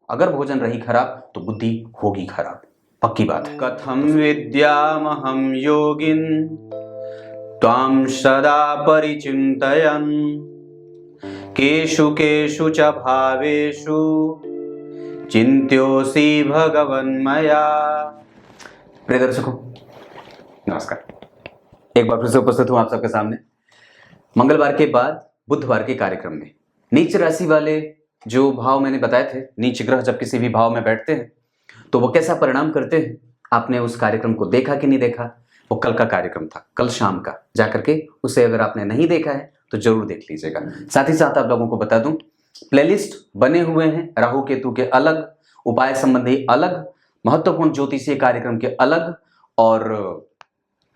अगर भोजन रही खराब तो बुद्धि होगी खराब, पक्की बात है। कथम विद्यामहम योगिन त्वां सदा परिचिन्तयन् केषु केषु च भावेषु चिन्त्योऽसि भगवन्मया। प्रिय दर्शकों नमस्कार, एक बार फिर से उपस्थित हूं आप सबके सामने मंगलवार के बाद बुधवार के कार्यक्रम में। नीच राशि वाले जो भाव मैंने बताए थे, नीच ग्रह जब किसी भी भाव में बैठते हैं तो वो कैसा परिणाम करते हैं, आपने उस कार्यक्रम को देखा कि नहीं देखा? वो कल का कार्यक्रम था, कल शाम का, जाकर के उसे अगर आपने नहीं देखा है तो जरूर देख लीजिएगा। साथ ही साथ आप लोगों को बता दूं, प्लेलिस्ट बने हुए हैं राहु केतु के अलग, उपाय संबंधी अलग, महत्वपूर्ण ज्योतिषीय कार्यक्रम के अलग, और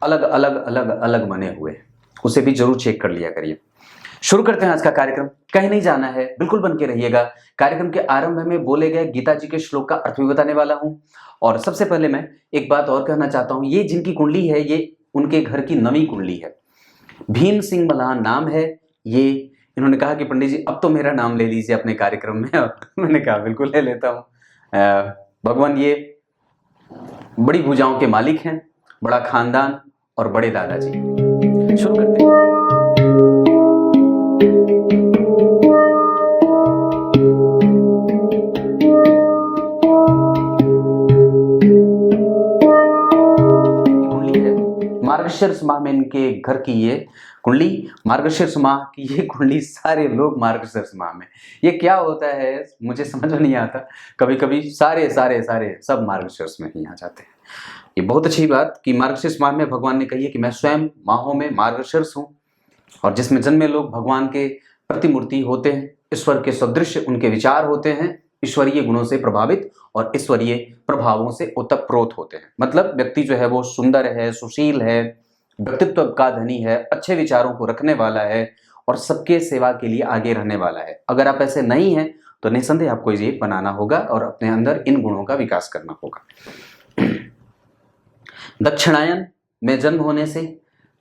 अलग अलग अलग अलग बने हुए हैं, उसे भी जरूर चेक कर लिया करिए। शुरू करते हैं आज का कार्यक्रम। कहीं नहीं जाना है, बिल्कुल बन के रहिएगा। कार्यक्रम के आरंभ में बोले गए गीता जी के श्लोक का अर्थ भी बताने वाला हूं। और सबसे पहले मैं एक बात और कहना चाहता हूं, ये जिनकी कुंडली है ये उनके घर की नवी कुंडली है। भीम सिंह मलान नाम है ये। इन्होंने कहा कि पंडित जी अब तो मेरा नाम ले लीजिए अपने कार्यक्रम में। मैंने कहा बिल्कुल ले लेता हूँ। भगवान ये बड़ी भुजाओं के मालिक हैं, बड़ा खानदान और बड़े दादाजी। शुरू करते हैं। मार्गशीर्ष माह में इनके घर की ये कुंडली, मार्गशीर्ष माह की ये कुंडली, सारे लोग मार्गशीर्ष माह में, ये क्या होता है मुझे समझ नहीं आता। कभी कभी सारे सारे सारे सब मार्गशीर्ष में ही आ जाते हैं। ये बहुत अच्छी बात कि मार्गशीर्ष माह में भगवान ने कही है कि मैं स्वयं माहों में मार्गशीर्ष हूँ, और जिसमें जन्मे लोग भगवान के प्रतिमूर्ति होते हैं, ईश्वर के सदृश उनके विचार होते हैं, ईश्वरीय गुणों से प्रभावित और ईश्वरीय प्रभावों से ओतप्रोत होते हैं। मतलब व्यक्ति जो है वो सुंदर है, सुशील है, व्यक्तित्व का धनी है, अच्छे विचारों को रखने वाला है और सबके सेवा के लिए आगे रहने वाला है। अगर आप ऐसे नहीं हैं तो निसंदेह आपको ये बनाना होगा और अपने अंदर इन गुणों का विकास करना होगा। दक्षिणायन में जन्म होने से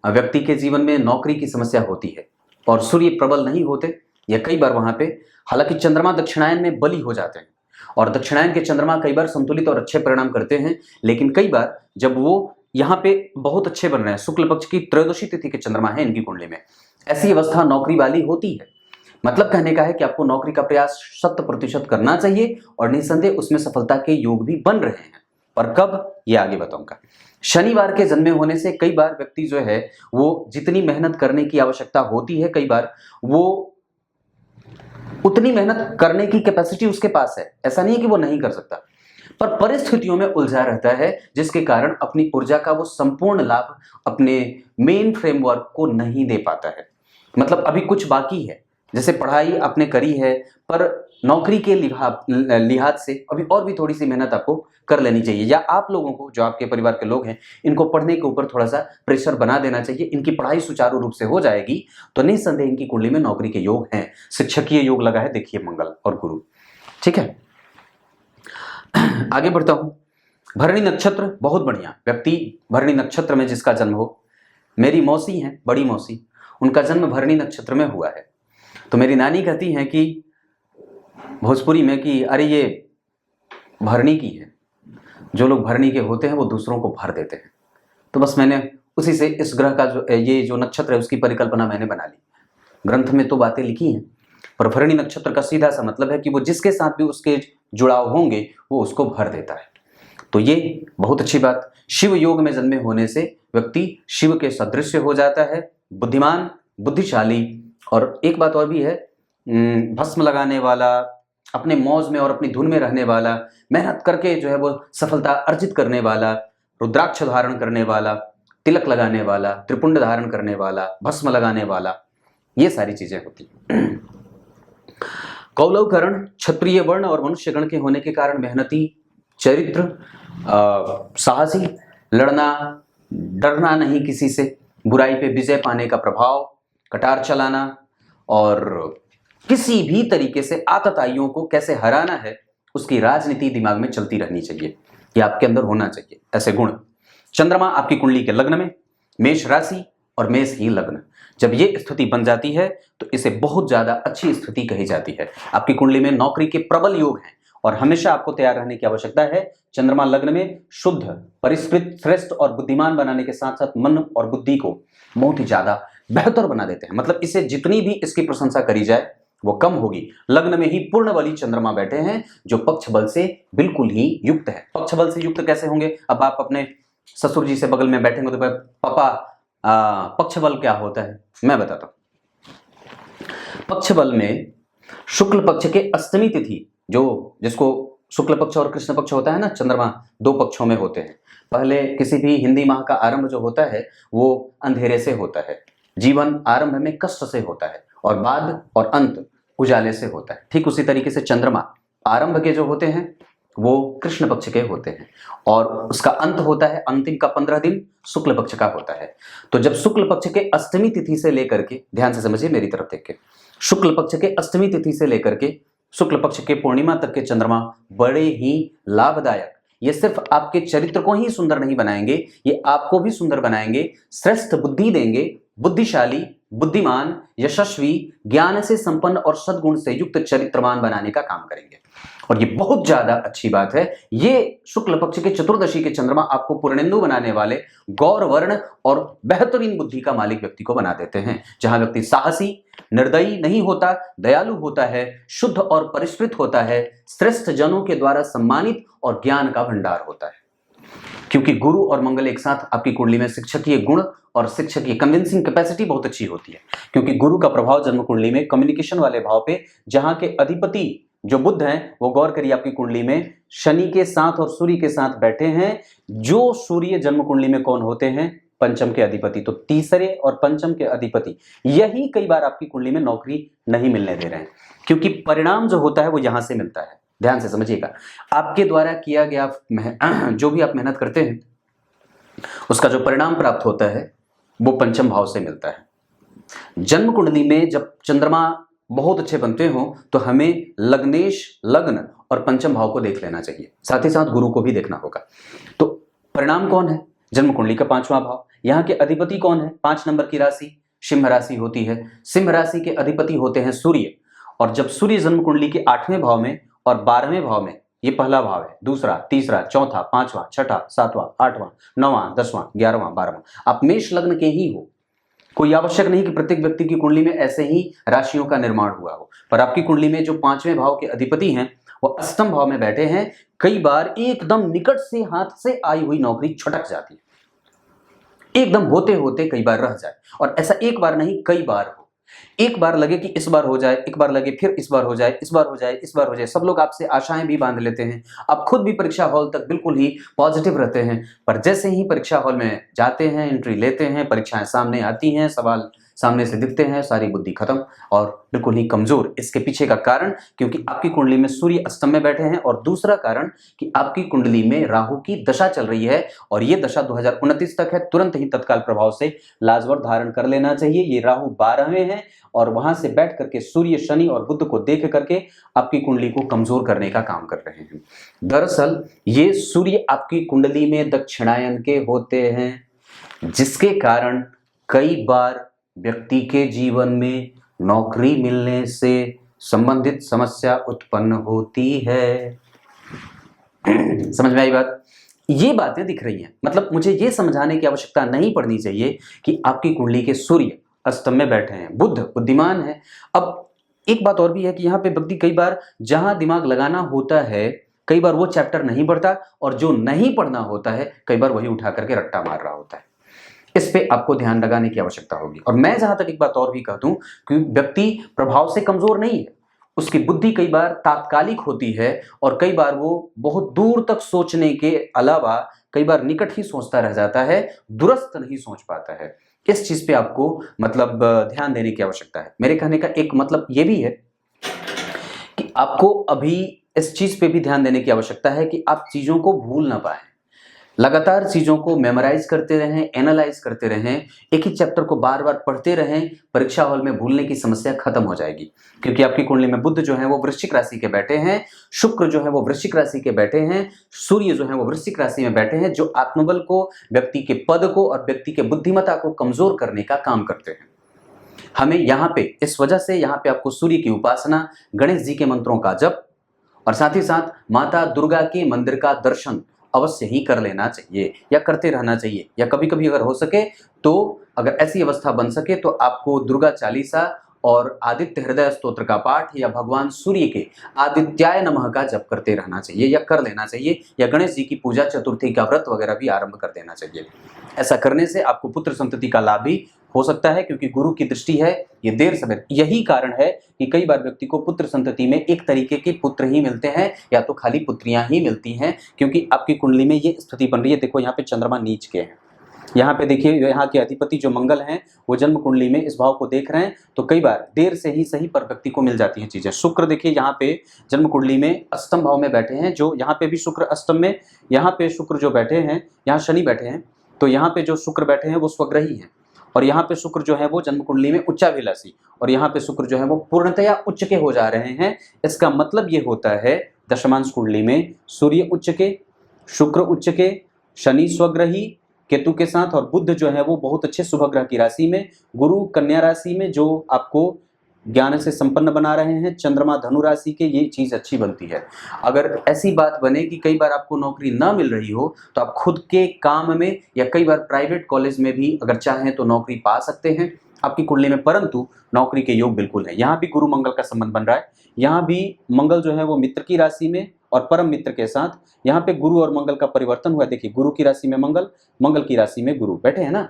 व्यक्ति के जीवन में नौकरी की समस्या होती है और सूर्य प्रबल नहीं होते या कई बार वहां पे, हालांकि चंद्रमा दक्षिणायन में बली हो जाते हैं और दक्षिणायन के चंद्रमा कई बार संतुलित और अच्छे परिणाम करते हैं, लेकिन कई बार जब वो यहाँ पे बहुत अच्छे बन रहे हैं, शुक्ल पक्ष की त्रयोदशी तिथि के चंद्रमा है इनकी कुंडली में, ऐसी अवस्था नौकरी वाली होती है। मतलब कहने का है कि आपको नौकरी का प्रयास 100% करना चाहिए और निसंदेह उसमें सफलता के योग भी बन रहे हैं। पर कब, ये आगे बताऊंगा। शनिवार के जन्मे होने से कई बार व्यक्ति जो है वो जितनी मेहनत करने की आवश्यकता होती है, कई बार वो उतनी मेहनत करने की कैपेसिटी उसके पास है, ऐसा नहीं है कि वो नहीं कर सकता, पर परिस्थितियों में उलझा रहता है, जिसके कारण अपनी ऊर्जा का वो संपूर्ण लाभ अपने मेन फ्रेमवर्क को नहीं दे पाता है। मतलब अभी कुछ बाकी है, जैसे पढ़ाई आपने करी है पर नौकरी के लिहाज से अभी और भी थोड़ी सी मेहनत आपको कर लेनी चाहिए, या आप लोगों को, जो आपके परिवार के लोग हैं, इनको पढ़ने के ऊपर थोड़ा सा प्रेशर बना देना चाहिए। इनकी पढ़ाई सुचारू रूप से हो जाएगी तो निसंदेह इनकी कुंडली में नौकरी के योग हैं। शिक्षकीय योग लगा है, देखिए मंगल और गुरु। ठीक है, आगे बढ़ता हूं। भरणी नक्षत्र बहुत बढ़िया व्यक्ति, भरणी नक्षत्र में जिसका जन्म हो, मेरी मौसी हैं, बड़ी मौसी, उनका जन्म भरणी नक्षत्र में हुआ है। तो मेरी नानी कहती हैं कि भोजपुरी में कि अरे ये भरणी की है, जो लोग भरणी के होते हैं वो दूसरों को भर देते हैं। तो बस मैंने उसी से इस ग्रह का ये जो नक्षत्र है उसकी परिकल्पना मैंने बना ली। ग्रंथ में तो बातें लिखी हैं, पर भरणी नक्षत्र का सीधा सा मतलब है कि वो जिसके साथ भी उसके जुड़ाव होंगे वो उसको भर देता है। तो ये बहुत अच्छी बात। शिव योग में जन्मे होने से व्यक्ति शिव के सदृश हो जाता है, बुद्धिमान, बुद्धिशाली, और एक बात और भी है, भस्म लगाने वाला, अपने मौज में और अपनी धुन में रहने वाला, मेहनत करके जो है वो सफलता अर्जित करने वाला, रुद्राक्ष धारण करने वाला, तिलक लगाने वाला, त्रिपुंड धारण करने वाला, भस्म लगाने वाला, ये सारी चीजें होती हैं। कौलव करण क्षत्रिय वर्ण और मनुष्य गण के होने के कारण मेहनती, चरित्र, साहसी, लड़ना, डरना नहीं किसी से, बुराई पे विजय पाने का प्रभाव, कटार चलाना और किसी भी तरीके से आतताइयों को कैसे हराना है उसकी राजनीति दिमाग में चलती रहनी चाहिए, ये आपके अंदर होना चाहिए, ऐसे गुण। चंद्रमा आपकी कुंडली के लग्न में, मेष राशि और मेष ही लग्न, जब ये स्थिति बन जाती है तो इसे बहुत ज्यादा अच्छी स्थिति कही जाती है। आपकी कुंडली में नौकरी के प्रबल योग हैं और हमेशा आपको तैयार रहने की आवश्यकता है। चंद्रमा लग्न में शुद्ध, परिष्कृत, श्रेष्ठ और बुद्धिमान बनाने के साथ साथ मन और बुद्धि को बहुत ही ज्यादा बेहतर बना देते हैं। मतलब इसे जितनी भी इसकी प्रशंसा करी जाए वो कम होगी। लग्न में ही पूर्ण बली चंद्रमा बैठे हैं जो पक्ष बल से बिल्कुल ही युक्त है। पक्ष बल से युक्त कैसे होंगे? अब आप अपने ससुर जी से बगल में बैठेंगे तो पापा पक्ष बल क्या होता है मैं बताता हूं। पक्ष बल में शुक्ल पक्ष के अष्टमी तिथि, जो जिसको शुक्ल पक्ष और कृष्ण पक्ष होता है ना, चंद्रमा दो पक्षों में होते हैं। पहले किसी भी हिंदी माह का आरंभ जो होता है वो अंधेरे से होता है, जीवन आरंभ में कष्ट से होता है और बाद और अंत उजाले से होता है। ठीक उसी तरीके से चंद्रमा आरंभ के जो होते हैं वो कृष्ण पक्ष के होते हैं और उसका अंत होता है अंतिम का 15 दिन शुक्ल पक्ष का होता है। तो जब शुक्ल पक्ष के अष्टमी तिथि से लेकर के, ध्यान से समझिए मेरी तरफ देख के, शुक्ल पक्ष के अष्टमी तिथि से लेकर के शुक्ल पक्ष के पूर्णिमा तक के चंद्रमा बड़े ही लाभदायक, ये सिर्फ आपके चरित्र को ही सुंदर नहीं बनाएंगे, ये आपको भी सुंदर बनाएंगे, श्रेष्ठ बुद्धि देंगे, बुद्धिशाली, बुद्धिमान, यशस्वी, ज्ञान से संपन्न और सद्गुण से युक्त चरित्रवान बनाने का काम करेंगे। और ये बहुत ज्यादा अच्छी बात है, ये शुक्ल पक्ष के चतुर्दशी के चंद्रमा आपको पूर्णेंदु बनाने वाले, गौर वर्ण और बेहतरीन बुद्धि का मालिक व्यक्ति को बना देते हैं। जहां व्यक्ति साहसी, निर्दयी नहीं होता, दयालु होता है, शुद्ध और परिष्कृत होता है, श्रेष्ठ जनों के द्वारा सम्मानित और ज्ञान का भंडार होता है। क्योंकि गुरु और मंगल एक साथ आपकी कुंडली में शिक्षकीय गुण और शिक्षकीय कन्विंसिंग कैपेसिटी बहुत अच्छी होती है। क्योंकि गुरु का प्रभाव जन्म कुंडली में कम्युनिकेशन वाले भाव पे, जहां के अधिपति जो बुध हैं वो गौर करिए आपकी कुंडली में शनि के साथ और सूर्य के साथ बैठे हैं। जो सूर्य जन्म कुंडली में कौन होते हैं? पंचम के अधिपति। तो तीसरे और पंचम के अधिपति यही कई बार आपकी कुंडली में नौकरी नहीं मिलने दे रहे हैं, क्योंकि परिणाम जो होता है वो यहां से मिलता है। ध्यान से समझिएगा, आपके द्वारा किया गया जो भी आप मेहनत करते हैं उसका जो परिणाम प्राप्त होता है वो पंचम भाव से मिलता है। जन्म कुंडली में जब चंद्रमा बहुत अच्छे बनते हो तो हमें लग्नेश, लग्न और पंचम भाव को देख लेना चाहिए, साथ ही साथ गुरु को भी देखना होगा। तो परिणाम कौन है? जन्म कुंडली का 5वां भाव। यहाँ के अधिपति कौन है? 5 नंबर की राशि सिंह राशि होती है। सिंह राशि के अधिपति होते हैं सूर्य, और जब सूर्य जन्म कुंडली के 8वें भाव में और 12वें भाव में, ये पहला भाव है, दूसरा, तीसरा, चौथा, 5वां, 6वां, 7वां, 8वां, 9वां, 10वां, 11वां, 12वां, आप मेष लग्न के ही हो। कोई आवश्यक नहीं कि प्रत्येक व्यक्ति की कुंडली में ऐसे ही राशियों का निर्माण हुआ हो, पर आपकी कुंडली में जो 5वें भाव के अधिपति हैं वो अष्टम भाव में बैठे हैं। कई बार एकदम निकट से हाथ से आई हुई नौकरी छटक जाती है, एकदम होते होते कई बार रह जाए, और ऐसा एक बार नहीं कई बार हो। एक बार लगे कि इस बार हो जाए, एक बार लगे फिर इस बार हो जाए, इस बार हो जाए, इस बार हो जाए। सब लोग आपसे आशाएं भी बांध लेते हैं, आप खुद भी परीक्षा हॉल तक बिल्कुल ही पॉजिटिव रहते हैं, पर जैसे ही परीक्षा हॉल में जाते हैं, एंट्री लेते हैं, परीक्षाएं सामने आती हैं, सवाल सामने से दिखते हैं, सारी बुद्धि खत्म और बिल्कुल ही कमजोर। इसके पीछे का कारण क्योंकि आपकी कुंडली में सूर्य अष्टम में बैठे हैं, और दूसरा कारण कि आपकी कुंडली में राहु की दशा चल रही है, और ये दशा 2029 तक है। तुरंत ही तत्काल प्रभाव से लाजवर धारण कर लेना चाहिए। ये राहु 12वें हैं और वहां से बैठ करके सूर्य, शनि और बुध को देख करके आपकी कुंडली को कमजोर करने का काम कर रहे हैं। दरअसल ये सूर्य आपकी कुंडली में दक्षिणायन के होते हैं, जिसके कारण कई बार व्यक्ति के जीवन में नौकरी मिलने से संबंधित समस्या उत्पन्न होती है। समझ में आई बात? ये बातें दिख रही हैं, मतलब मुझे ये समझाने की आवश्यकता नहीं पड़नी चाहिए कि आपकी कुंडली के सूर्य अष्टम में बैठे हैं, बुध बुद्धिमान है। अब एक बात और भी है कि यहाँ पे व्यक्ति कई बार जहां दिमाग लगाना होता है कई बार वो चैप्टर नहीं पढ़ता, और जो नहीं पढ़ना होता है कई बार वही उठा करके रट्टा मार रहा होता है। इस पे आपको ध्यान लगाने की आवश्यकता होगी। और मैं जहां तक एक बात और भी कह दूं कि व्यक्ति प्रभाव से कमजोर नहीं है, उसकी बुद्धि कई बार तात्कालिक होती है, और कई बार वो बहुत दूर तक सोचने के अलावा कई बार निकट ही सोचता रह जाता है, दूरस्थ नहीं सोच पाता है। इस चीज पे आपको मतलब ध्यान देने की आवश्यकता है। मेरे कहने का एक मतलब ये भी है कि आपको अभी इस चीज पे भी ध्यान देने की आवश्यकता है कि आप चीजों को भूल ना पाए। लगातार चीजों को मेमोराइज करते रहें, एनालाइज करते रहें, एक ही चैप्टर को बार बार पढ़ते रहें, परीक्षा हॉल में भूलने की समस्या खत्म हो जाएगी। क्योंकि आपकी कुंडली में बुध जो है वो वृश्चिक राशि के बैठे हैं, शुक्र जो है वो वृश्चिक राशि के बैठे हैं, सूर्य जो है वो वृश्चिक राशि में बैठे हैं, जो आत्मबल को, व्यक्ति के पद को और व्यक्ति के बुद्धिमत्ता को कमजोर करने का काम करते हैं। हमें यहाँ पे इस वजह से यहाँ पे आपको सूर्य की उपासना, गणेश जी के मंत्रों का जप और साथ ही साथ माता दुर्गा के मंदिर का दर्शन अवश्य ही कर लेना चाहिए या करते रहना चाहिए, या कभी कभी अगर हो सके तो अगर ऐसी अवस्था बन सके तो आपको दुर्गा चालीसा और आदित्य हृदय स्तोत्र का पाठ या भगवान सूर्य के आदित्याय नमः का जप करते रहना चाहिए या कर लेना चाहिए, या गणेश जी की पूजा चतुर्थी का व्रत वगैरह भी आरंभ कर देना चाहिए। ऐसा करने से आपको पुत्र संतति का लाभ भी हो सकता है, क्योंकि गुरु की दृष्टि है ये देर सवेर। यही कारण है कि कई बार व्यक्ति को पुत्र संतति में एक तरीके के पुत्र ही मिलते हैं या तो खाली पुत्रियां ही मिलती हैं, क्योंकि आपकी कुंडली में ये स्थिति बन रही है। देखो यहाँ पे चंद्रमा नीच के हैं, यहाँ पे देखिए यहाँ के अधिपति जो मंगल हैं वो जन्म कुंडली में इस भाव को देख रहे हैं, तो कई बार देर से ही सही पर व्यक्ति को मिल जाती हैं चीजें। शुक्र देखिए यहाँ पे जन्म कुंडली में अष्टम भाव में बैठे हैं, जो यहाँ पे भी शुक्र अष्टम में, यहाँ पे शुक्र जो बैठे हैं, यहाँ शनि बैठे हैं, तो यहाँ पे जो शुक्र बैठे हैं वो स्वग्रही हैं, और यहाँ पे शुक्र जो है वो जन्म कुंडली में उच्चाभिलाषी, और यहाँ पे शुक्र जो है वो पूर्णतया उच्च के हो जा रहे हैं। इसका मतलब ये होता है दशमांश कुंडली में सूर्य उच्च के, शुक्र उच्च के, शनि स्वग्रही केतु के साथ, और बुध जो है वो बहुत अच्छे शुभ ग्रह की राशि में, गुरु कन्या राशि में जो आपको ज्ञान से संपन्न बना रहे हैं, चंद्रमा धनु राशि के, ये चीज अच्छी बनती है। अगर ऐसी बात बने कि कई बार आपको नौकरी ना मिल रही हो तो आप खुद के काम में या कई बार प्राइवेट कॉलेज में भी अगर चाहें तो नौकरी पा सकते हैं आपकी कुंडली में, परंतु नौकरी के योग बिल्कुल है। यहाँ भी गुरु मंगल का संबंध बन रहा है, यहाँ भी मंगल जो है वो मित्र की राशि में और परम मित्र के साथ, यहाँ पे गुरु और मंगल का परिवर्तन हुआ। देखिए गुरु की राशि में मंगल, मंगल की राशि में गुरु बैठे हैं ना,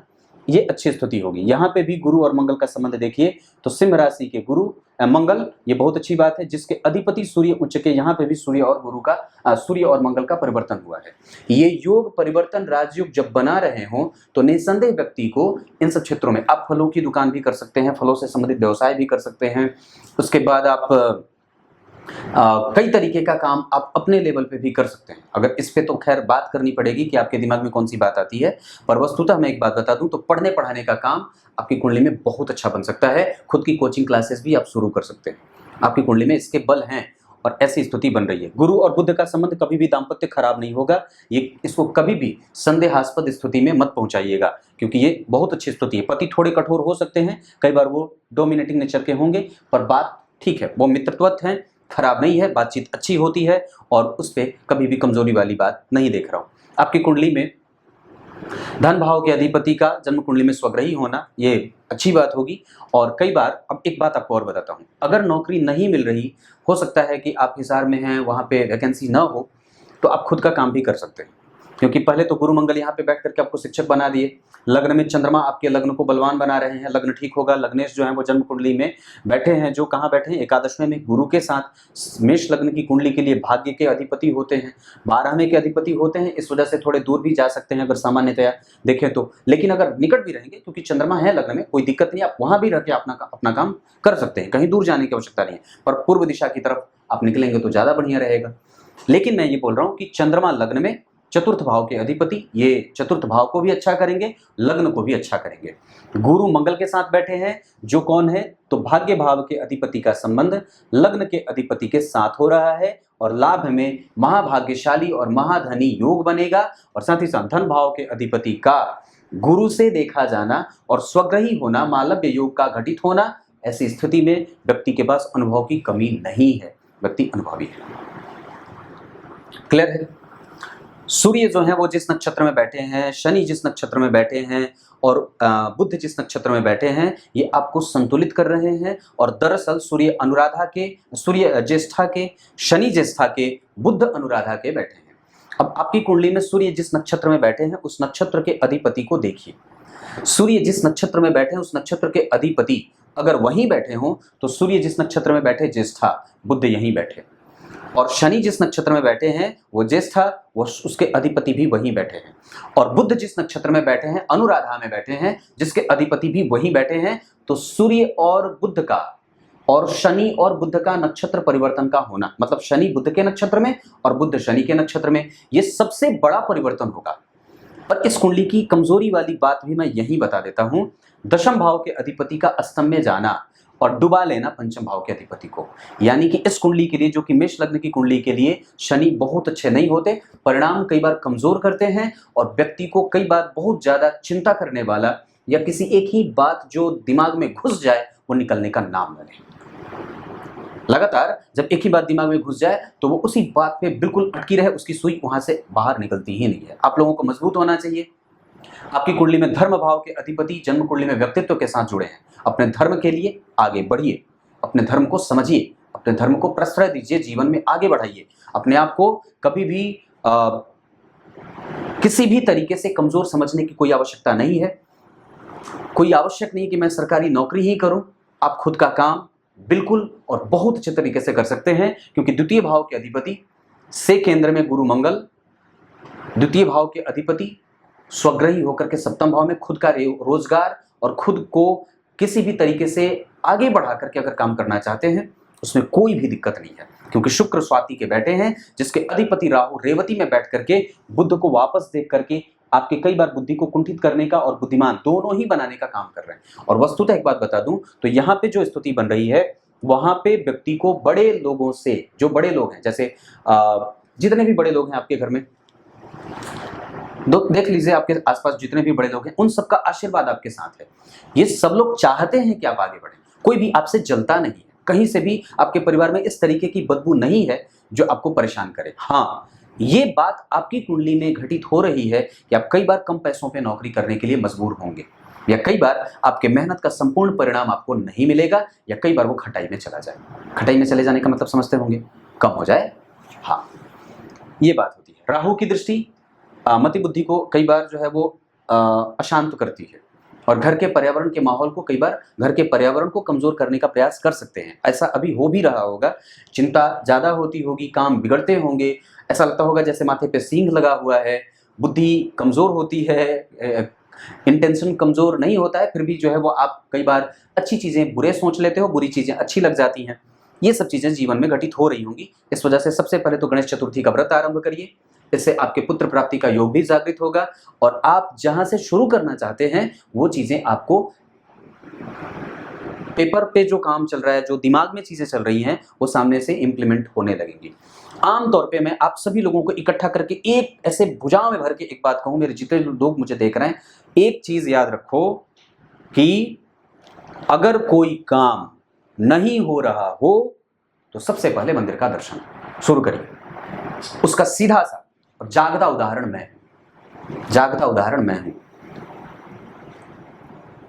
ये अच्छी स्थिति होगी। यहाँ पे भी गुरु और मंगल का संबंध देखिए तो सिंह राशि के गुरु मंगल, ये बहुत अच्छी बात है, जिसके अधिपति सूर्य उच्च के, यहाँ पे भी सूर्य और गुरु का सूर्य और मंगल का परिवर्तन हुआ है। ये योग परिवर्तन राजयोग जब बना रहे हों तो निसंदेह व्यक्ति को इन सब क्षेत्रों में, आप फलों की दुकान भी कर सकते हैं, फलों से संबंधित व्यवसाय भी कर सकते हैं, उसके बाद आप कई तरीके का काम आप अपने लेवल पे भी कर सकते हैं। अगर इस पे तो खैर बात करनी पड़ेगी कि आपके दिमाग में कौन सी बात आती है, पर वस्तुतः मैं एक बात बता दूं तो पढ़ने पढ़ाने का काम आपकी कुंडली में बहुत अच्छा बन सकता है। खुद की कोचिंग क्लासेस भी आप शुरू कर सकते हैं, आपकी कुंडली में इसके बल हैं और ऐसी स्थिति बन रही है। गुरु और बुध का संबंध कभी भी दाम्पत्य खराब नहीं होगा, ये इसको कभी भी संदेहास्पद स्थिति में मत पहुंचाइएगा, क्योंकि ये बहुत अच्छी स्थिति है। पति थोड़े कठोर हो सकते हैं, कई बार वो डोमिनेटिंग नेचर के होंगे, पर बात ठीक है, वो मित्रवत हैं, खराब नहीं है, बातचीत अच्छी होती है और उस पर कभी भी कमजोरी वाली बात नहीं देख रहा हूं। आपकी कुंडली में धन भाव के अधिपति का जन्म कुंडली में स्वग्रही होना ये अच्छी बात होगी। और कई बार, अब एक बात आपको और बताता हूं, अगर नौकरी नहीं मिल रही, हो सकता है कि आप हिसार में हैं, वहां पे वैकेंसी ना हो, तो आप खुद का काम भी कर सकते हैं, क्योंकि पहले तो गुरु मंगल यहाँ पे बैठ करके आपको शिक्षक बना दिए, लग्न में चंद्रमा आपके लग्न को बलवान बना रहे हैं, लग्न ठीक होगा। लग्नेश जो है वो जन्म कुंडली में बैठे हैं, जो कहाँ बैठे हैं, एकादशवें में गुरु के साथ। मेष लग्न की कुंडली के लिए भाग्य के अधिपति होते हैं, 12वें के अधिपति होते हैं, इस वजह से थोड़े दूर भी जा सकते हैं अगर सामान्यतया देखें तो। लेकिन अगर निकट भी रहेंगे, क्योंकि चंद्रमा है लग्न में, कोई दिक्कत नहीं, आप वहां भी रह के अपना काम कर सकते हैं, कहीं दूर जाने की आवश्यकता नहीं है, पर पूर्व दिशा की तरफ आप निकलेंगे तो ज्यादा बढ़िया रहेगा। लेकिन मैं ये बोल रहा हूँ कि चंद्रमा लग्न में चतुर्थ भाव के अधिपति, ये चतुर्थ भाव को भी अच्छा करेंगे, लग्न को भी अच्छा करेंगे। गुरु मंगल के साथ बैठे हैं, जो कौन है, तो भाग्य भाव के अधिपति का संबंध लग्न के अधिपति के साथ हो रहा है, और लाभ में महाभाग्यशाली और महाधनी योग बनेगा। और साथ ही साथ धन भाव के अधिपति का गुरु से देखा जाना और स्वग्रही होना, मालव्य योग का घटित होना, ऐसी स्थिति में व्यक्ति के पास अनुभव की कमी नहीं है, व्यक्ति अनुभवी है। क्लियर है? सूर्य जो है वो जिस नक्षत्र में बैठे हैं, शनि जिस नक्षत्र में बैठे हैं और बुध जिस नक्षत्र में बैठे हैं, ये आपको संतुलित कर रहे हैं। और दरअसल सूर्य अनुराधा के, सूर्य ज्येष्ठा के, शनि ज्येष्ठा के, बुध अनुराधा के बैठे हैं। अब आपकी कुंडली में सूर्य जिस नक्षत्र में बैठे हैं उस नक्षत्र के अधिपति को देखिए। सूर्य जिस नक्षत्र में बैठे हैं उस नक्षत्र के अधिपति अगर वहीं बैठे हों तो सूर्य जिस नक्षत्र में बैठे ज्येष्ठा, बुध यहीं बैठे, और शनि जिस नक्षत्र में बैठे हैं वो ज्येष्ठा, वो उसके अधिपति भी वहीं बैठे हैं, और बुध जिस नक्षत्र में बैठे हैं अनुराधा में बैठे हैं, जिसके अधिपति भी वहीं बैठे हैं। तो सूर्य और बुध का और शनि और बुध का नक्षत्र परिवर्तन का होना, मतलब शनि बुध के नक्षत्र में और बुध शनि के नक्षत्र में, ये सबसे बड़ा परिवर्तन होगा। पर इस कुंडली की कमजोरी वाली बात भी मैं यही बता देता हूं, दशम भाव के अधिपति का अष्टम में जाना और डुबा लेना पंचम भाव के अधिपति को। यानी कि इस कुंडली के लिए, जो कि मेष लग्न की कुंडली के लिए शनि बहुत अच्छे नहीं होते, परिणाम कई बार कमजोर करते हैं और व्यक्ति को कई बार बहुत ज्यादा चिंता करने वाला या किसी एक ही बात जो दिमाग में घुस जाए वो निकलने का नाम न ले। लगातार जब एक ही बात दिमाग में घुस जाए तो वो उसी बात पे बिल्कुल अटकी रहे, उसकी सुई वहां से बाहर निकलती ही नहीं है। आप लोगों को मजबूत होना चाहिए। आपकी कुंडली में धर्म भाव के अधिपति जन्म कुंडली में व्यक्तित्व के साथ जुड़े हैं। अपने धर्म के लिए आगे बढ़िए, अपने धर्म को समझिए, अपने धर्म को प्रश्रय दीजिए, जीवन में आगे बढ़ाइए। अपने आप को कभी भी किसी भी तरीके से कमजोर समझने की कोई आवश्यकता नहीं है। कोई आवश्यक नहीं कि मैं सरकारी नौकरी ही करूं। आप खुद का काम बिल्कुल और बहुत अच्छे तरीके से कर सकते हैं, क्योंकि द्वितीय भाव के अधिपति से केंद्र में गुरु मंगल, द्वितीय भाव के अधिपति स्वग्रही होकर के सप्तम भाव में खुद का रोजगार और खुद को किसी भी तरीके से आगे बढ़ा करके अगर काम करना चाहते हैं उसमें कोई भी दिक्कत नहीं है, क्योंकि शुक्र स्वाति के बैठे हैं, जिसके अधिपति राहु रेवती में बैठ करके बुध को वापस देख करके आपके कई बार बुद्धि को कुंठित करने का और बुद्धिमान दोनों ही बनाने का काम कर रहे हैं। और वस्तुतः एक बात बता दूं तो यहाँ पे जो स्थिति बन रही है वहां पे व्यक्ति को बड़े लोगों से, जो बड़े लोग हैं, जैसे जितने भी बड़े लोग हैं आपके घर में, देख लीजिए आपके आसपास जितने भी बड़े लोग हैं उन सबका आशीर्वाद आपके साथ है। ये सब लोग चाहते हैं कि आप आगे बढ़ें, कोई भी आपसे जलता नहीं है, कहीं से भी आपके परिवार में इस तरीके की बदबू नहीं है जो आपको परेशान करे। हाँ, ये बात आपकी कुंडली में घटित हो रही है कि आप कई बार कम पैसों पे नौकरी करने के लिए मजबूर होंगे, या कई बार आपके मेहनत का संपूर्ण परिणाम आपको नहीं मिलेगा, या कई बार वो खटाई में चला जाए। खटाई में चले जाने का मतलब समझते होंगे, कम हो जाए। हाँ, ये बात होती है। राहु की दृष्टि मति बुद्धि को कई बार जो है वो अशांत करती है, और घर के पर्यावरण के माहौल को, कई बार घर के पर्यावरण को कमजोर करने का प्रयास कर सकते हैं। ऐसा अभी हो भी रहा होगा, चिंता ज्यादा होती होगी, काम बिगड़ते होंगे, ऐसा लगता होगा जैसे माथे पे सींग लगा हुआ है, बुद्धि कमजोर होती है, इंटेंशन कमजोर नहीं होता है, फिर भी जो है वो आप कई बार अच्छी चीजें बुरे सोच लेते हो, बुरी चीजें अच्छी लग जाती हैं। ये सब चीजें जीवन में घटित हो रही होंगी। इस वजह से सबसे पहले तो गणेश चतुर्थी का व्रत आरंभ करिए, इससे आपके पुत्र प्राप्ति का योग भी जागृत होगा, और आप जहां से शुरू करना चाहते हैं वो चीजें आपको पेपर पे जो काम चल रहा है, जो दिमाग में चीजें चल रही हैं, वो सामने से इंप्लीमेंट होने लगेंगी। आमतौर पे मैं आप सभी लोगों को इकट्ठा करके एक ऐसे भुजाओं में भर के एक बात कहूं, मेरे जितने लोग मुझे देख रहे हैं, एक चीज याद रखो कि अगर कोई काम नहीं हो रहा हो तो सबसे पहले मंदिर का दर्शन शुरू करिए। उसका सीधा सा और जागता उदाहरण मैं हूं।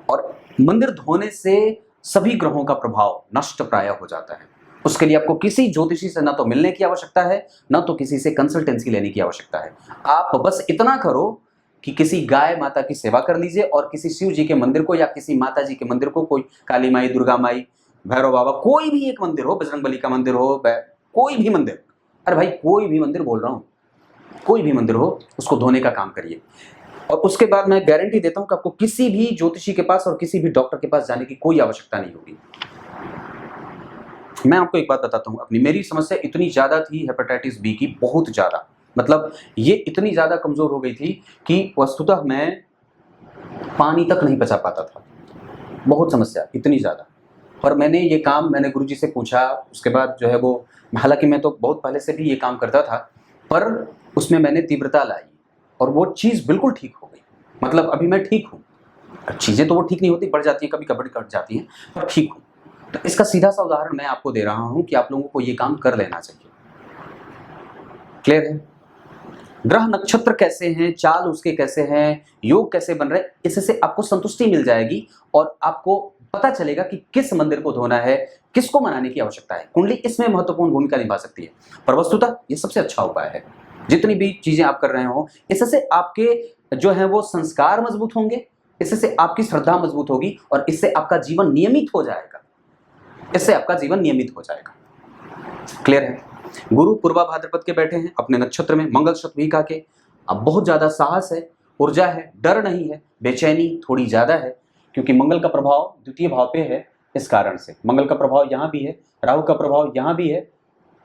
और मंदिर धोने से सभी ग्रहों का प्रभाव नष्ट प्राय हो जाता है। उसके लिए आपको किसी ज्योतिषी से ना तो मिलने की आवश्यकता है, ना तो किसी से कंसल्टेंसी लेने की आवश्यकता है। आप बस इतना करो कि किसी गाय माता की सेवा कर लीजिए, और किसी शिव जी के मंदिर को या किसी माता जी के मंदिर को, कोई काली माई, दुर्गा माई, भैरव बाबा, कोई भी एक मंदिर हो, बजरंगबली का मंदिर हो, कोई भी मंदिर, अरे भाई कोई भी मंदिर बोल रहा हूं, कोई भी मंदिर हो, उसको धोने का काम करिए। और उसके बाद मैं गारंटी देता हूं कि आपको किसी भी ज्योतिषी के पास और किसी भी डॉक्टर के पास जाने की कोई आवश्यकता नहीं होगी। मैं आपको एक बात बताता हूं अपनी, मेरी समस्या इतनी ज्यादा थी हेपेटाइटिस बी की, बहुत ज्यादा, मतलब ये इतनी ज्यादा कमजोर हो गई थी कि वस्तुतः मैं पानी तक नहीं पचा पाता था। बहुत समस्या, इतनी ज्यादा। और मैंने गुरुजी से पूछा, उसके बाद जो है वो, हालांकि मैं तो बहुत पहले से भी ये काम करता था, पर उसमें मैंने तीव्रता लाई और वो चीज़ बिल्कुल ठीक हो गई। मतलब अभी मैं ठीक हूँ। चीज़ें तो वो ठीक नहीं होती, बढ़ जाती हैं, कभी कभी कट जाती हैं, पर ठीक हूँ। तो इसका सीधा सा उदाहरण मैं आपको दे रहा हूँ कि आप लोगों को ये काम कर लेना चाहिए। क्लियर है? ग्रह नक्षत्र कैसे हैं, चाल उसके कैसे हैं, योग कैसे बन रहे हैं, इससे आपको संतुष्टि मिल जाएगी और आपको पता चलेगा कि किस मंदिर को धोना है, किसको मनाने की आवश्यकता है। कुंडली इसमें महत्वपूर्ण भूमिका निभा सकती है, पर वस्तुतः ये सबसे अच्छा उपाय है। जितनी भी चीजें आप कर रहे हो, इससे आपके जो है वो संस्कार मजबूत होंगे, इससे आपकी श्रद्धा मजबूत होगी और इससे आपका जीवन नियमित हो जाएगा। क्लियर है? गुरु पूर्वा भाद्रपद के बैठे हैं अपने नक्षत्र में, मंगल शतभिका के। अब बहुत ज्यादा साहस है, ऊर्जा है, डर नहीं है, बेचैनी थोड़ी ज्यादा है, क्योंकि मंगल का प्रभाव द्वितीय भाव पे है। इस कारण से मंगल का प्रभाव यहाँ भी है, राहु का प्रभाव यहाँ भी है,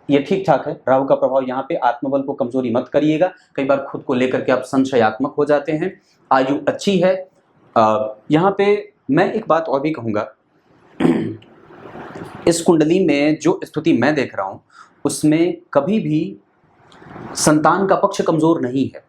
ये ठीक ठाक है। राहु का प्रभाव यहाँ पे, आत्मबल को कमजोरी मत करिएगा। कई बार खुद को लेकर के आप संशयात्मक हो जाते हैं। आयु अच्छी है। यहाँ पे मैं एक बात और भी कहूँगा, इस कुंडली में जो स्थिति मैं देख रहा हूँ उसमें कभी भी संतान का पक्ष कमजोर नहीं है।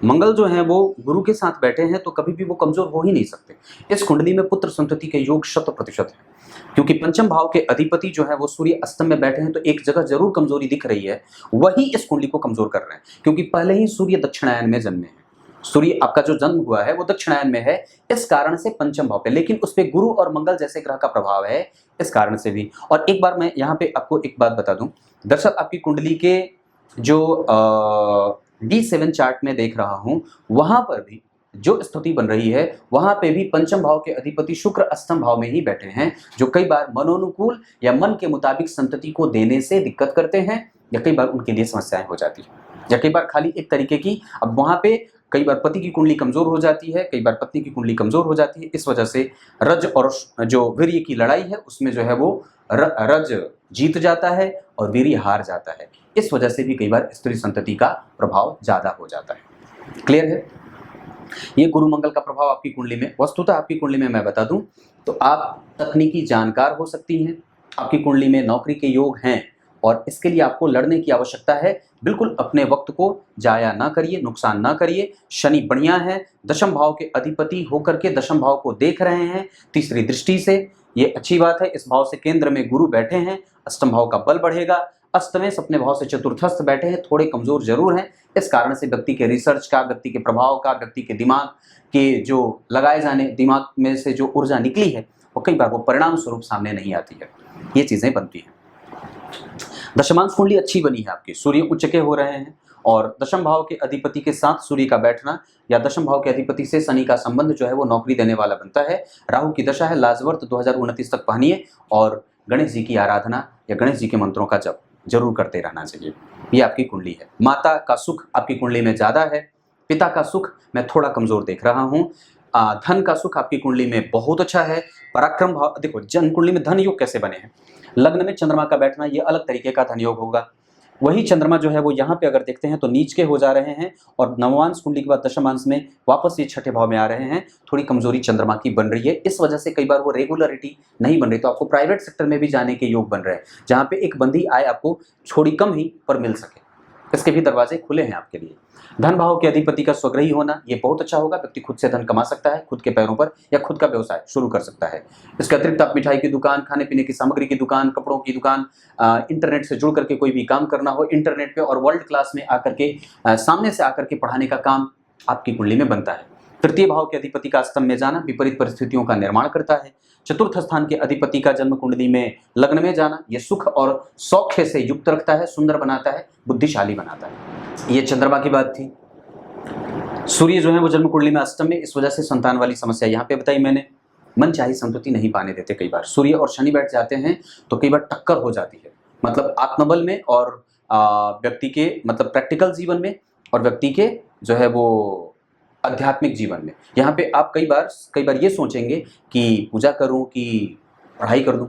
मंगल जो है वो गुरु के साथ बैठे हैं तो कभी भी वो कमजोर हो ही नहीं सकते। इस कुंडली में पुत्र संतति के योग 100% है, क्योंकि पंचम भाव के अधिपति जो है वो सूर्य अष्टम में बैठे हैं, तो एक जगह जरूर कमजोरी दिख रही है, वही इस कुंडली को कमजोर कर रहे हैं, क्योंकि पहले ही सूर्य दक्षिणायन में जन्मे हैं। सूर्य आपका जो जन्म हुआ है वो दक्षिणायन में है, इस कारण से पंचम भाव पे, लेकिन उस पे गुरु और मंगल जैसे ग्रह का प्रभाव है, इस कारण से भी। और एक बार मैं यहाँ पे आपको एक बात बता दूं, दरअसल आपकी कुंडली के जो D7 चार्ट में देख रहा हूं, वहां पर भी जो स्थिति बन रही है, वहां पे भी पंचम भाव के अधिपति शुक्र अष्टम भाव में ही बैठे हैं, जो कई बार मनोनुकूल या मन के मुताबिक संतति को देने से दिक्कत करते हैं, या कई बार उनके लिए समस्याएं हो जाती है, या कई बार खाली एक तरीके की, अब वहां पे कई बार पति की कुंडली कमजोर हो जाती है, कई बार पत्नी की कुंडली कमजोर हो जाती है। इस वजह से रज और जो वीर्य की लड़ाई है उसमें जो है वो रज जीत जाता है और वीर्य हार जाता है। इस वजह से भी कई बार स्त्री संतति का प्रभाव ज्यादा हो जाता है। क्लियर है? ये गुरु मंगल का प्रभाव आपकी कुंडली में, वस्तुतः आपकी कुंडली में मैं बता दूं तो आप तकनीकी जानकार हो सकती हैं, आपकी कुंडली में नौकरी के योग हैं, और इसके लिए आपको लड़ने की आवश्यकता है। बिल्कुल अपने वक्त को जाया ना करिए, नुकसान ना करिए। शनि बढ़िया है, दशम भाव के अधिपति होकर के दशम भाव को देख रहे हैं तीसरी दृष्टि से, ये अच्छी बात है। इस भाव से केंद्र में गुरु बैठे हैं, अष्टम भाव का बल बढ़ेगा। अष्टमेश अपने भाव से चतुर्थस्थ बैठे हैं, थोड़े कमजोर जरूर हैं, इस कारण से व्यक्ति के रिसर्च का, व्यक्ति के प्रभाव का, व्यक्ति के दिमाग के जो लगाए जाने, दिमाग में से जो ऊर्जा निकली है वो कई बार वो परिणाम स्वरूप सामने नहीं आती है, ये चीजें बनती हैं। दशमांश कुंडली अच्छी बनी है आपकी, सूर्य उच्च के हो रहे हैं, और दशम भाव के अधिपति के साथ सूर्य का बैठना या दशम भाव के अधिपति से शनि का संबंध जो है वो नौकरी देने वाला बनता है। राहु की दशा है, लाजवर्त 2029 तक पहनिए, और गणेश जी की आराधना या गणेश जी के मंत्रों का जप जरूर करते रहना चाहिए। ये आपकी कुंडली है। माता का सुख आपकी कुंडली में ज्यादा है, पिता का सुख मैं थोड़ा कमजोर देख रहा हूँ। धन का सुख आपकी कुंडली में बहुत अच्छा है। पराक्रम भाव, देखो जन्म कुंडली में धन योग कैसे बने हैं, लग्न में चंद्रमा का बैठना ये अलग तरीके का धन योग होगा। वही चंद्रमा जो है वो यहाँ पे अगर देखते हैं तो नीच के हो जा रहे हैं, और नवमांश कुंडली के बाद दशमांश में वापस ये छठे भाव में आ रहे हैं। थोड़ी कमजोरी चंद्रमा की बन रही है, इस वजह से कई बार वो रेगुलरिटी नहीं बन रही, तो आपको प्राइवेट सेक्टर में भी जाने के योग बन रहे हैं, जहाँ पे एक बंदी आय आपको थोड़ी कम ही पर मिल सके, इसके भी दरवाजे खुले हैं आपके लिए। धन भाव के अधिपति का स्वग्रही होना ये बहुत अच्छा होगा, व्यक्ति खुद से धन कमा सकता है, खुद के पैरों पर, या खुद का व्यवसाय शुरू कर सकता है। इसके अतिरिक्त आप मिठाई की दुकान, खाने पीने की सामग्री की दुकान, कपड़ों की दुकान, इंटरनेट से जुड़ करके कोई भी काम करना हो, इंटरनेट पे और वर्ल्ड क्लास में आकर के सामने से आकर के पढ़ाने का काम आपकी कुंडली में बनता है। तृतीय भाव के अधिपति का अष्टम में जाना विपरीत परिस्थितियों का निर्माण करता है। चतुर्थ स्थान के अधिपति का जन्म कुंडली में लग्न में जाना ये सुख और सौख्य से युक्त रखता है, सुंदर बनाता है, बुद्धिशाली बनाता है। ये चंद्रमा की बात थी। सूर्य जो है वो जन्म कुंडली में अष्टम में, इस वजह से संतान वाली समस्या यहाँ पे बताई मैंने। मन चाही संतुष्टि नहीं पाने देते, कई बार सूर्य और शनि बैठ जाते हैं तो कई बार टक्कर हो जाती है, मतलब आत्मबल में और व्यक्ति के मतलब प्रैक्टिकल जीवन में, और व्यक्ति के जो है वो आध्यात्मिक जीवन में। यहाँ पे आप कई बार ये सोचेंगे कि पूजा करूं कि पढ़ाई कर दूं।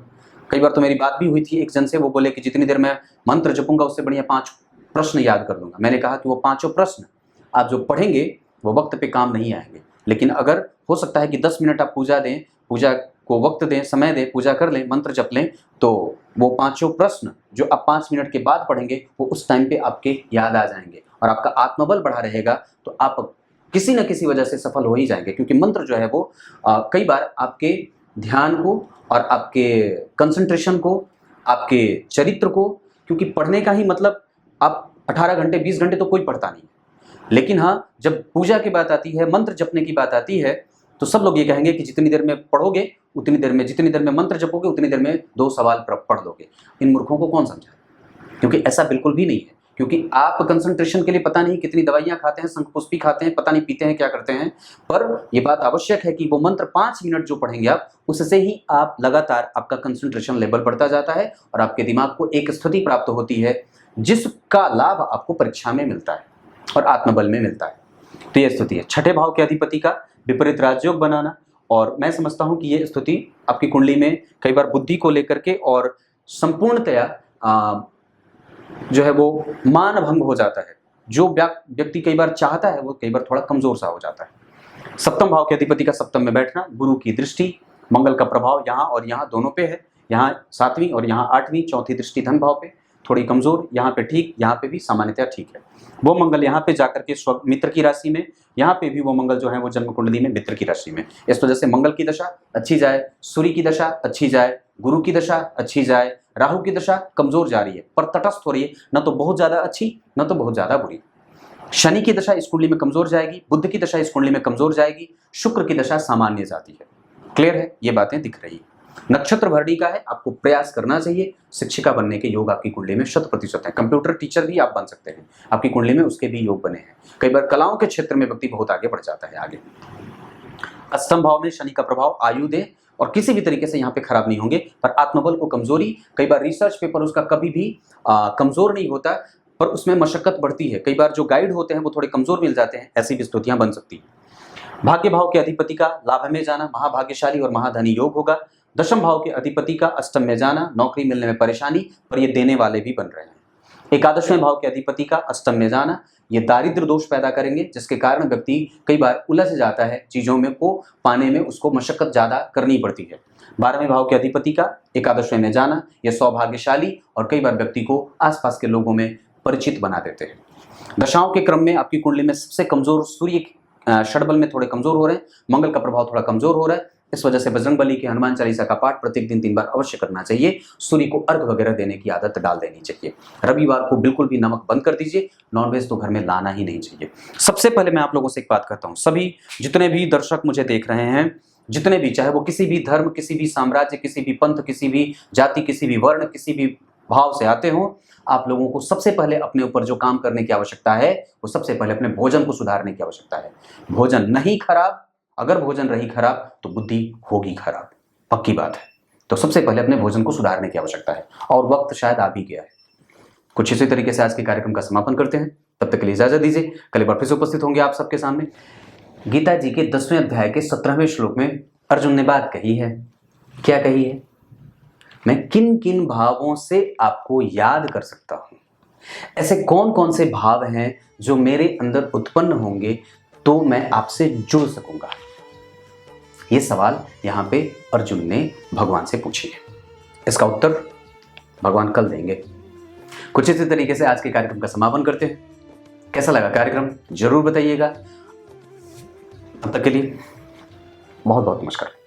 कई बार तो मेरी बात भी हुई थी एक जन से, वो बोले कि जितनी देर मैं मंत्र जपूंगा उससे बढ़िया 5 प्रश्न याद कर दूंगा। मैंने कहा कि वो 5 प्रश्न आप जो पढ़ेंगे वो वक्त पे काम नहीं आएंगे, लेकिन अगर हो सकता है कि 10 मिनट आप पूजा दें, पूजा को वक्त दें, समय दें, पूजा कर लें, मंत्र जप लें, तो वो 5 प्रश्न जो आप 5 मिनट के बाद पढ़ेंगे वो उस टाइम पे आपके याद आ जाएंगे, और आपका आत्मबल बढ़ा रहेगा, तो आप किसी न किसी वजह से सफल हो ही जाएंगे। क्योंकि मंत्र जो है वो कई बार आपके ध्यान को और आपके कंसंट्रेशन को, आपके चरित्र को, क्योंकि पढ़ने का ही मतलब आप 18 घंटे 20 घंटे तो कोई पढ़ता नहीं, लेकिन हाँ जब पूजा की बात आती है, मंत्र जपने की बात आती है, तो सब लोग ये कहेंगे कि जितनी देर में पढ़ोगे उतनी देर में, जितनी देर में मंत्र जपोगे उतनी देर में 2 सवाल पढ़ लोगे। इन मूर्खों को कौन समझाए, क्योंकि ऐसा बिल्कुल भी नहीं है। क्योंकि आप कंसंट्रेशन के लिए पता नहीं कितनी दवाइयां खाते हैं, शंखपुष्पी खाते हैं, पता नहीं पीते हैं, क्या करते हैं, पर यह बात आवश्यक है कि वो मंत्र 5 मिनट जो पढ़ेंगे आप, उससे ही आप लगातार आपका कंसंट्रेशन लेवल बढ़ता जाता है और आपके दिमाग को एक स्थिति प्राप्त होती है जिसका लाभ आपको परीक्षा में मिलता है और आत्मबल में मिलता है। तो यह स्थिति है। छठे भाव के अधिपति का विपरीत राजयोग बनाना, और मैं समझता हूं कि यह स्थिति आपकी कुंडली में कई बार बुद्धि को लेकर के और संपूर्णतया जो है वो मान भंग हो जाता है। जो व्यक्ति कई बार चाहता है वो कई बार थोड़ा कमजोर सा हो जाता है। सप्तम भाव के अधिपति का सप्तम में बैठना, गुरु की दृष्टि, मंगल का प्रभाव यहाँ और यहाँ दोनों पे है, यहाँ 7वीं और यहाँ 8वीं, चौथी दृष्टि धन भाव पे, थोड़ी कमजोर, यहाँ पे ठीक, यहाँ पे भी सामान्यतः ठीक है। वो मंगल यहाँ पे जाकर के मित्र की राशि में, यहाँ पे भी वो मंगल जो है वो जन्म कुंडली में मित्र की राशि में। इस वजह से मंगल की दशा अच्छी जाए, सूर्य की दशा अच्छी जाए, गुरु की दशा अच्छी जाए, राहु की दशा कमजोर जा रही है पर तटस्थ हो रही है, न तो बहुत ज्यादा अच्छी न तो बहुत ज्यादा बुरी। शनि की दशा इस कुंडली में कमजोर जाएगी, बुध की दशा इस कुंडली में कमजोर जाएगी, शुक्र की दशा सामान्य जाती है। क्लियर है, ये बातें दिख रही है। नक्षत्र भरणी का है, आपको प्रयास करना चाहिए। शिक्षिका बनने के योग आपकी कुंडली में 100% है। कंप्यूटर टीचर भी आप बन सकते हैं, आपकी कुंडली में उसके भी योग बने हैं। कई बार कलाओं के क्षेत्र में व्यक्ति बहुत आगे बढ़ जाता है। आगे अष्टम भाव में शनि का प्रभाव आयु दे और किसी भी तरीके से यहाँ पे खराब नहीं होंगे, पर आत्मबल को कमजोरी, कई बार रिसर्च पेपर उसका कभी भी कमजोर नहीं होता, पर उसमें मशक्कत बढ़ती है। कई बार जो गाइड होते हैं वो थोड़े कमजोर मिल जाते हैं, ऐसी भी स्थितियां बन सकती है। भाग्य भाव के अधिपति का लाभ में जाना महाभाग्यशाली और महाधनी योग होगा। दशम भाव के अधिपति का अष्टम में जाना, नौकरी मिलने में परेशानी, पर ये देने वाले भी बन रहे हैं। एकादशवें भाव के अधिपति का अष्टम में जाना, ये दारिद्र दोष पैदा करेंगे, जिसके कारण व्यक्ति कई बार उलझ जाता है, चीजों में को पाने में उसको मशक्कत ज्यादा करनी पड़ती है। 12वें भाव के अधिपति का एकादशवें में जाना, यह सौभाग्यशाली और कई बार व्यक्ति को आसपास के लोगों में परिचित बना देते हैं। दशाओं के क्रम में आपकी कुंडली में सबसे कमजोर सूर्य षडबल में थोड़े कमजोर हो रहे हैं, मंगल का प्रभाव थोड़ा कमजोर हो रहा है। इस वजह से बजरंगबली के हनुमान चालीसा का पाठ प्रत्येक दिन 3 बार अवश्य करना चाहिए। सूर्य को अर्घ वगैरह देने की आदत डाल देनी चाहिए। रविवार को बिल्कुल भी नमक बंद कर दीजिए, नॉनवेज तो घर में लाना ही नहीं चाहिए। सबसे पहले मैं आप लोगों से एक बात करता हूँ, सभी जितने भी दर्शक मुझे देख रहे हैं, जितने भी, चाहे वो किसी भी धर्म, किसी भी साम्राज्य, किसी भी पंथ, किसी भी जाति, किसी भी वर्ण, किसी भी भाव से आते हो, आप लोगों को सबसे पहले अपने ऊपर जो काम करने की आवश्यकता है वो सबसे पहले अपने भोजन को सुधारने की आवश्यकता है। भोजन नहीं खराब, अगर भोजन रही खराब तो बुद्धि होगी खराब, पक्की बात है। तो सबसे पहले अपने भोजन को सुधारने की आवश्यकता है और वक्त शायद आ भी गया है। कुछ इसी तरीके से आज के कार्यक्रम का समापन करते हैं। तब तक के लिए इजाजत दीजिए, कल एक बार फिर से उपस्थित होंगे आप सबके सामने। गीता जी के 10वें अध्याय के 17वें श्लोक में अर्जुन ने बात कही है। क्या कही है? मैं किन किन भावों से आपको याद कर सकता हूं? ऐसे कौन कौन से भाव हैं जो मेरे अंदर उत्पन्न होंगे तो मैं आपसे जुड़ सकूंगा? ये सवाल यहां पे अर्जुन ने भगवान से पूछी है। इसका उत्तर भगवान कल देंगे। कुछ इसी तरीके से आज के कार्यक्रम का समापन करते हैं। कैसा लगा कार्यक्रम जरूर बताइएगा। तब तक के लिए बहुत बहुत नमस्कार।